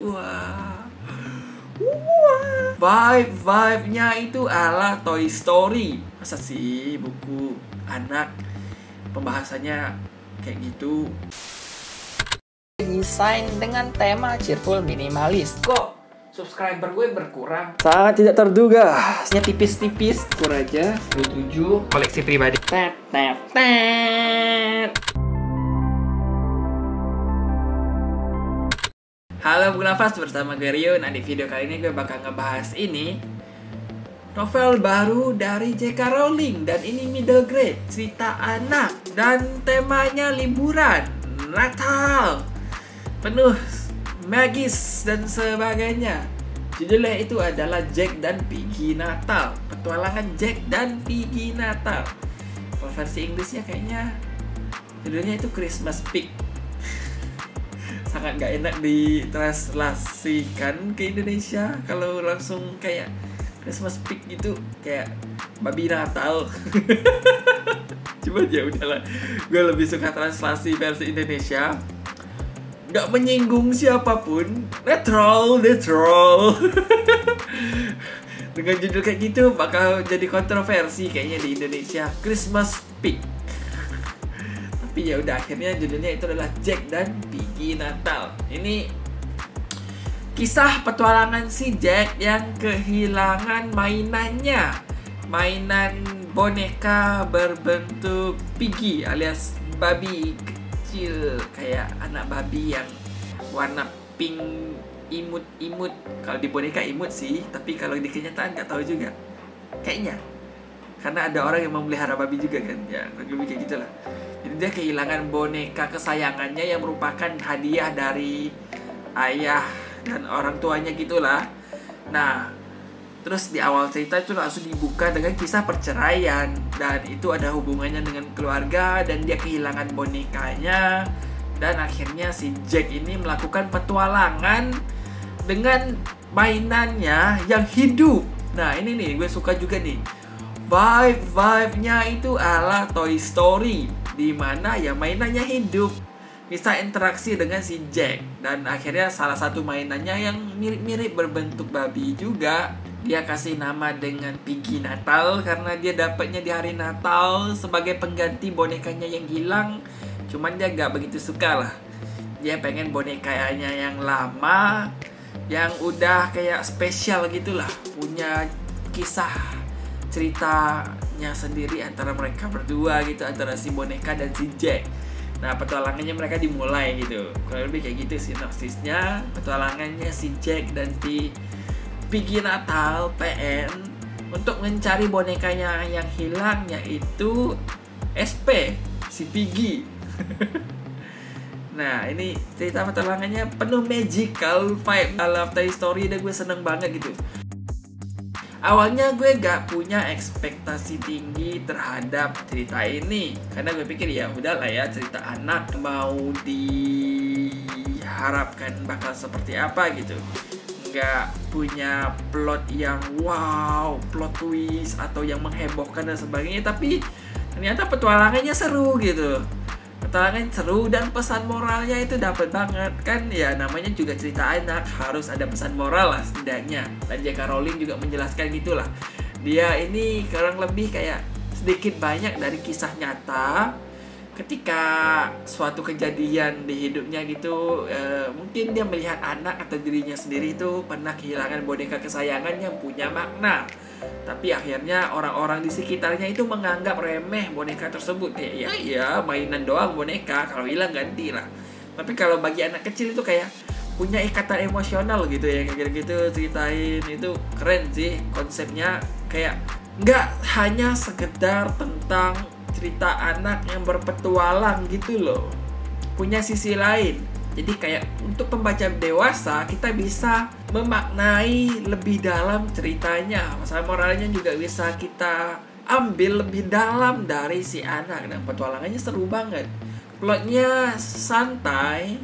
Wah, vibe-nya itu ala Toy Story. Masa sih buku anak pembahasannya kayak gitu? Desain dengan tema cheerful minimalis. Kok subscriber gue berkurang? Sangat tidak terduga. Nya tipis-tipis, kur aja 27 koleksi pribadi. Tet. Halo Buku Nafas, bersama gue Rio. Nah, di video kali ini gue bakal ngebahas ini novel baru dari J.K. Rowling. Dan ini middle grade, cerita anak. Dan temanya liburan, Natal, penuh magis dan sebagainya. Judulnya itu adalah Jack dan Piggy Natal. Petualangan Jack dan Piggy Natal. Kalau versi Inggrisnya kayaknya judulnya itu Christmas Pig. Sangat gak enak ditranslasikan ke Indonesia. Kalau langsung kayak Christmas Pig gitu, kayak babi Natal. Cuma ya udahlah, gue lebih suka translasi versi Indonesia. Gak menyinggung siapapun, netral. Dengan judul kayak gitu bakal jadi kontroversi kayaknya di Indonesia, Christmas Pig. Tapi ya udah, akhirnya judulnya itu adalah Jack dan Piggy Natal. Ini kisah petualangan si Jack yang kehilangan mainannya, mainan boneka berbentuk Piggy alias babi kecil, kayak anak babi yang warna pink imut. Kalau di boneka imut sih, tapi kalau di kenyataan nggak tahu juga kayaknya, karena ada orang yang memelihara babi juga kan, ya lebih kayak gitulah. Jadi dia kehilangan boneka kesayangannya yang merupakan hadiah dari ayah dan orang tuanya gitulah. Nah, terus di awal cerita itu langsung dibuka dengan kisah perceraian, dan itu ada hubungannya dengan keluarga, dan dia kehilangan bonekanya. Dan akhirnya si Jack ini melakukan petualangan dengan mainannya yang hidup. Nah ini nih gue suka juga nih, vibe-nya itu ala Toy Story, dimana ya mainannya hidup, bisa interaksi dengan si Jack. Dan akhirnya salah satu mainannya yang mirip-mirip berbentuk babi juga, dia kasih nama dengan Piggy Natal karena dia dapatnya di hari Natal sebagai pengganti bonekanya yang hilang. Cuman dia gak begitu suka lah, dia pengen bonekanya yang lama, yang udah kayak spesial gitulah, punya kisah ceritanya sendiri antara mereka berdua gitu, antara si boneka dan si Jack. Nah, petualangannya mereka dimulai gitu, kurang lebih kayak gitu sinopsisnya. Petualangannya si Jack dan si Piggy Natal PN untuk mencari bonekanya yang hilang, yaitu SP, si Piggy. Nah, ini cerita petualangannya penuh magical vibe ala Toy Story, dan gue seneng banget gitu. Awalnya gue gak punya ekspektasi tinggi terhadap cerita ini, karena gue pikir ya udahlah ya, cerita anak, mau diharapkan bakal seperti apa gitu. Gak punya plot yang wow, plot twist atau yang menghebohkan dan sebagainya. Tapi ternyata petualangannya seru gitu. Petualangan seru dan pesan moralnya itu dapat banget kan, ya namanya juga cerita anak, harus ada pesan moral lah setidaknya. Dan J.K. Rowling juga menjelaskan gitulah, dia ini kurang lebih kayak sedikit banyak dari kisah nyata ketika suatu kejadian di hidupnya gitu. Mungkin dia melihat anak atau dirinya sendiri itu pernah kehilangan boneka kesayangan yang punya makna, tapi akhirnya orang-orang di sekitarnya itu menganggap remeh boneka tersebut. Kayak ya mainan doang boneka, kalau hilang ganti lah. Tapi kalau bagi anak kecil itu kayak punya ikatan emosional gitu ya, kayak gitu ceritain. Itu keren sih konsepnya, kayak nggak hanya sekedar tentang cerita anak yang berpetualang gitu loh, punya sisi lain. Jadi kayak untuk pembaca dewasa, kita bisa memaknai lebih dalam ceritanya, masalah moralnya juga bisa kita ambil lebih dalam dari si anak. Dan petualangannya seru banget, plotnya santai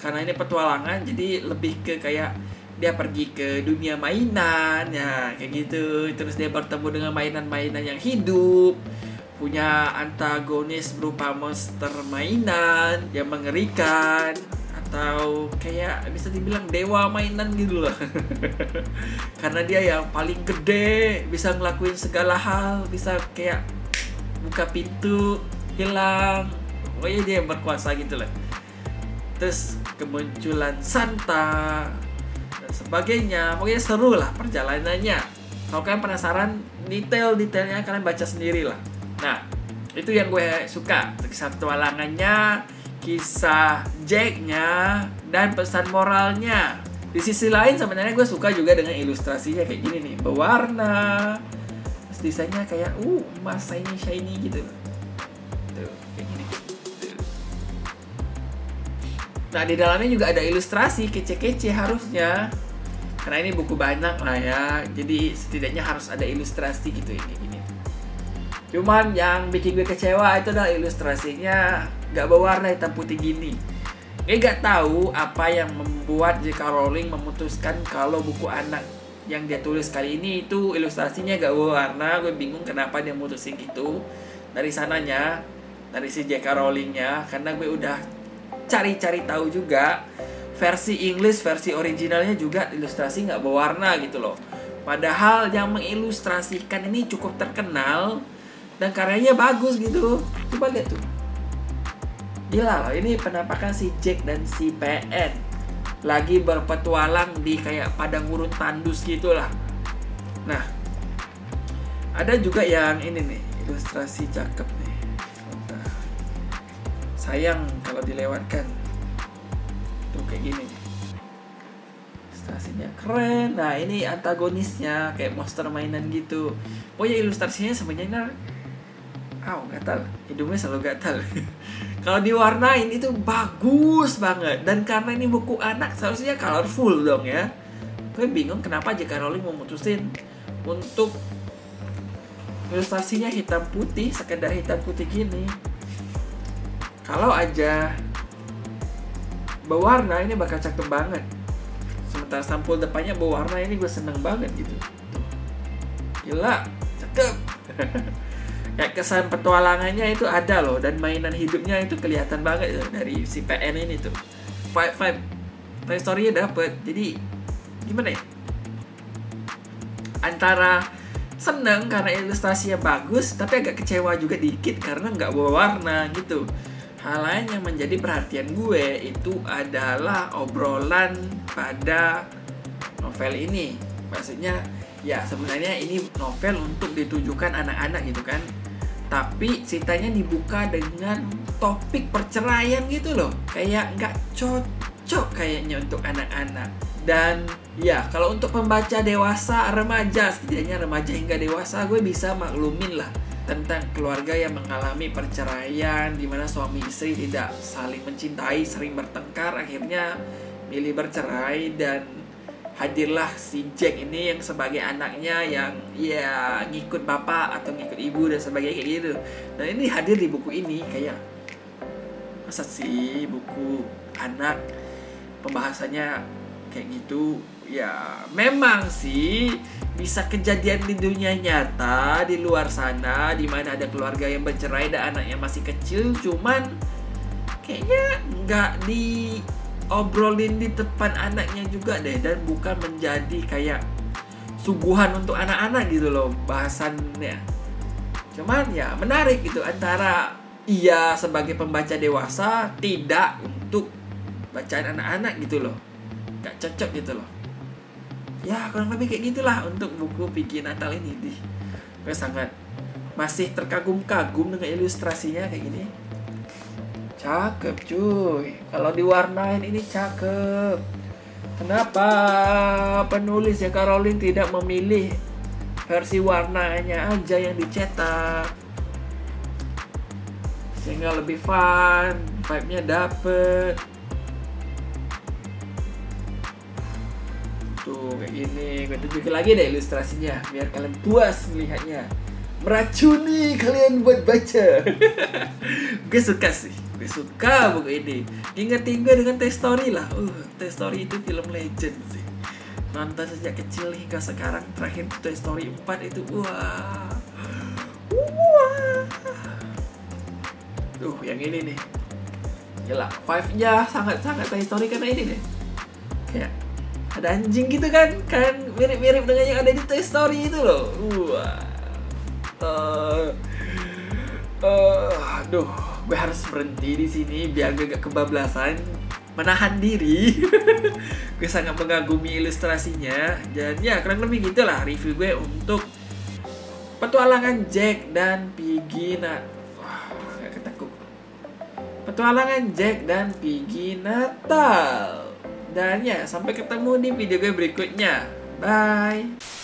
karena ini petualangan, jadi lebih ke kayak dia pergi ke dunia mainan ya kayak gitu. Terus dia bertemu dengan mainan-mainan yang hidup, punya antagonis berupa monster mainan yang mengerikan, atau kayak bisa dibilang dewa mainan gitu lah. Karena dia yang paling gede, bisa ngelakuin segala hal, bisa kayak buka pintu, hilang. Pokoknya dia yang berkuasa gitu lah. Terus kemunculan Santa dan sebagainya. Pokoknya seru lah perjalanannya. Kalau kalian penasaran detail-detailnya, kalian baca sendiri lah. Nah, itu yang gue suka. Kisah petualangannya, kisah Jack-nya, dan pesan moralnya. Di sisi lain sebenarnya gue suka juga dengan ilustrasinya kayak gini nih, berwarna. Terus desainnya kayak emas shiny gitu. Tuh, kayak gini. Tuh. Nah, di dalamnya juga ada ilustrasi kece-kece harusnya. Karena ini buku banyak lah ya. Jadi setidaknya harus ada ilustrasi gitu kayak gini. Cuman yang bikin gue kecewa itu adalah ilustrasinya gak berwarna hitam putih gini. Gue gak tahu apa yang membuat J.K. Rowling memutuskan kalau buku anak yang dia tulis kali ini itu ilustrasinya gak berwarna. Gue bingung kenapa dia mutusin gitu. Dari sananya, dari si J.K. Rowlingnya. Karena gue udah cari-cari tahu juga, versi English, versi originalnya juga ilustrasi gak berwarna gitu loh. Padahal yang mengilustrasikan ini cukup terkenal dan karyanya bagus gitu. Coba lihat tuh. Gila loh, ini penampakan si Jack dan si PN lagi berpetualang di kayak padang gurun tandus gitulah. Nah, ada juga yang ini nih, ilustrasi cakep nih. Sayang kalau dilewatkan. Tuh kayak gini nih. Ilustrasinya keren. Nah, ini antagonisnya kayak monster mainan gitu. Pokoknya ilustrasinya sebenarnya gatal. Hidungnya selalu gatal. Kalau diwarnain itu bagus banget. Dan karena ini buku anak, seharusnya colorful dong ya. Gue bingung kenapa J.K. Rowling memutusin untuk ilustrasinya hitam putih, sekedar hitam putih gini. Kalau aja berwarna ini bakal cakep banget. Sementara sampul depannya berwarna ini gue seneng banget gitu. Gila, cakep. Kayak kesan petualangannya itu ada loh, dan mainan hidupnya itu kelihatan banget ya, dari si PN ini tuh. Vibe Toy Story-nya dapet. Jadi gimana ya? Antara seneng karena ilustrasinya bagus, tapi agak kecewa juga dikit karena nggak berwarna gitu. Hal lain yang menjadi perhatian gue itu adalah obrolan pada novel ini. Maksudnya ya sebenarnya ini novel untuk ditujukan anak-anak gitu kan. Tapi ceritanya dibuka dengan topik perceraian gitu loh. Kayak nggak cocok kayaknya untuk anak-anak. Dan ya kalau untuk pembaca dewasa, remaja, setidaknya remaja hingga dewasa, gue bisa maklumin lah tentang keluarga yang mengalami perceraian, di mana suami istri tidak saling mencintai, sering bertengkar, akhirnya milih bercerai. Dan hadirlah si Jack ini yang sebagai anaknya yang ya ngikut bapak atau ngikut ibu dan sebagainya kayak gitu. Dan ini hadir di buku ini, kayak masa sih buku anak pembahasannya kayak gitu. Ya memang sih bisa kejadian di dunia nyata, di luar sana, di mana ada keluarga yang bercerai dan anaknya masih kecil. Cuman kayaknya nggak diobrolin di depan anaknya juga deh, dan bukan menjadi kayak suguhan untuk anak-anak gitu loh bahasannya. Cuman ya menarik gitu, antara iya sebagai pembaca dewasa, tidak untuk bacaan anak-anak gitu loh, nggak cocok gitu loh. Ya kurang lebih kayak gitulah untuk buku Piggy Natal ini. Gue sangat masih terkagum-kagum dengan ilustrasinya kayak gini. Cakep cuy. Kalau diwarnain ini cakep. Kenapa penulis J.K. Rowling tidak memilih versi warnanya aja yang dicetak, sehingga lebih fun, vibe-nya dapet. Tuh kayak gini. Gue tunjukin lagi deh ilustrasinya biar kalian puas melihatnya, meracuni kalian buat baca. Gue suka sih, gue suka buku ini. Ingetin gue dengan Toy Story lah. Toy Story itu film legend sih. Nonton sejak kecil hingga sekarang. Terakhir Toy Story 4 itu wah. Tuh yang ini nih. Gila, Five-nya sangat-sangat histori karena ini deh. Kayak ada anjing gitu kan mirip-mirip dengan yang ada di Toy Story itu loh. Aduh, gue harus berhenti di sini biar gue gak kebablasan menahan diri. Gue sangat mengagumi ilustrasinya. Dan ya kurang lebih gitulah review gue untuk Petualangan Jack dan Piggy Petualangan Jack dan Piggy Natal. Dan ya, sampai ketemu di video gue berikutnya. Bye.